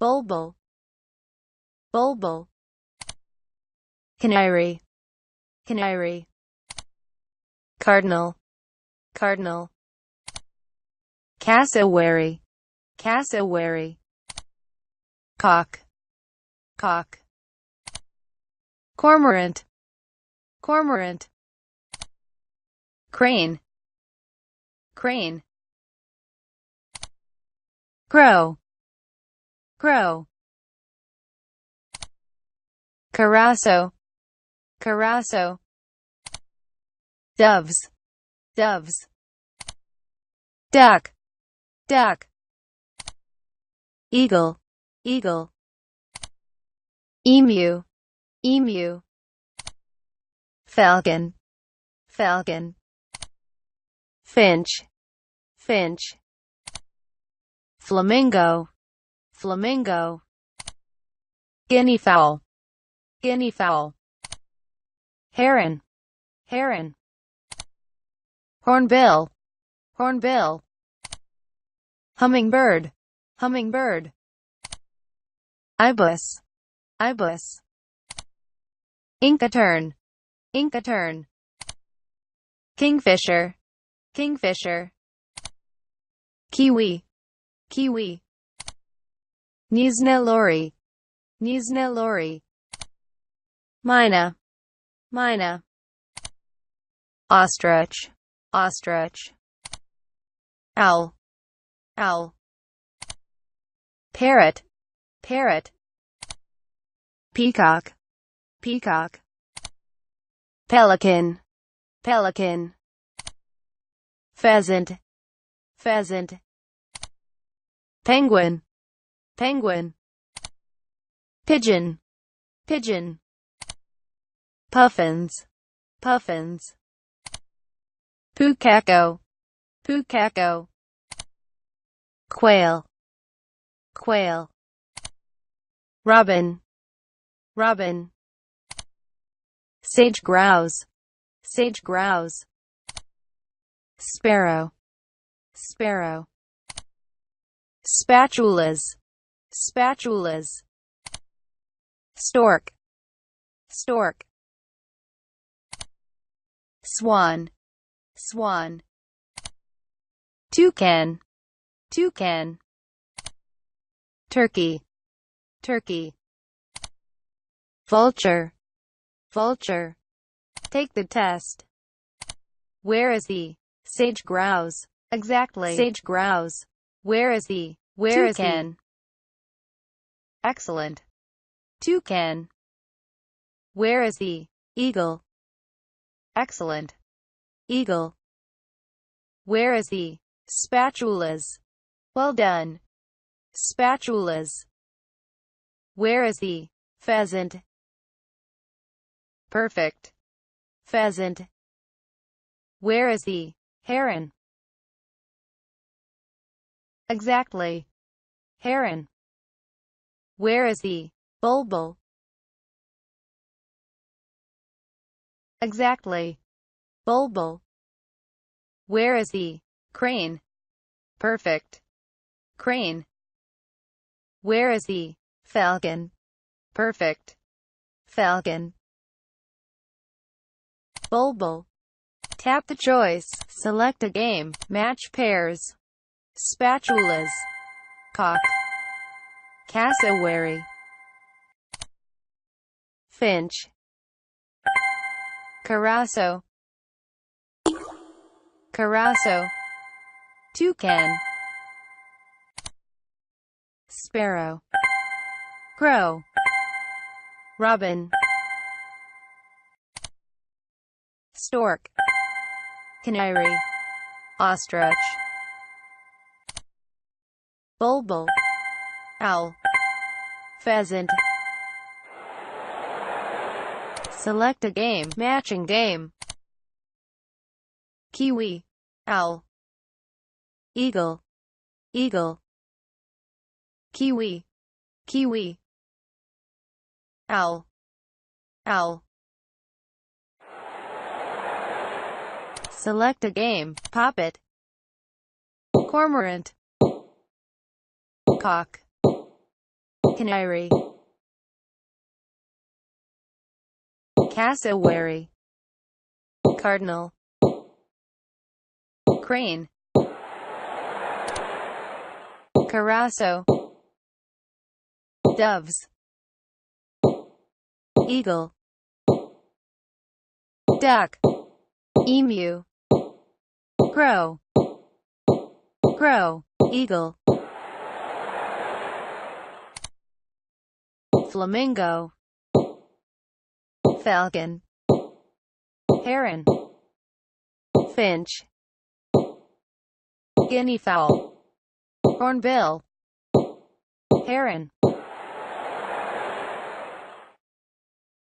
bulbul, bulbul. Canary, canary. Cardinal, cardinal. Cassowary, cassowary. Cock, cock. Cormorant, cormorant. Crane, crane. Crow, crow. Carasso, carasso. Doves, doves. Duck, duck. Eagle, eagle. Emu, emu. Falcon, falcon. Finch, finch. Flamingo, flamingo. Guinea fowl, guinea fowl. Heron, heron. Hornbill, hornbill. Hummingbird, hummingbird. Ibis, ibis. Inca-tern, inca-tern. Kingfisher, kingfisher. Kiwi, kiwi. Niznelori, niznelori. Myna, myna. Ostrich, ostrich. Owl, owl. Parrot, parrot. Peacock, peacock. Pelican, pelican. Pheasant, pheasant. Penguin, penguin. Pigeon, pigeon. Puffins, puffins. Pukako, pukako. Quail, quail. Robin, robin. Sage grouse, sage grouse. Sparrow, sparrow. Spatulas, spatulas. Stork, stork. Swan, swan. Toucan, toucan. Turkey, turkey. Vulture, vulture. Take the test. Where is the sage grouse? Exactly. Sage grouse. Where is the toucan? Excellent. Toucan. Where is the eagle? Excellent. Eagle. Where is the spatulas? Well done. Spatulas. Where is the pheasant? Perfect. Pheasant. Where is the heron? Exactly. Heron. Where is the bulbul? Exactly. Bulbul. Where is the crane? Perfect. Crane. Where is the falcon? Perfect. Falcon. Bulbul. Tap the choice. Select a game. Match pairs. Spatulas. Cock. Cassowary. Finch. Carasso. Carasso. Toucan. Sparrow. Crow. Robin. Stork. Canary. Ostrich. Bulbul. Owl. Pheasant. Select a game. Matching game. Kiwi. Owl. Eagle. Eagle. Kiwi. Kiwi. Owl. Owl. Select a game. Poppet. Cormorant. Cock. canary, cassowary, cardinal, crane, carasso, doves, eagle, duck, emu, crow, crow, eagle, flamingo, falcon, heron, finch, guinea fowl, hornbill, heron.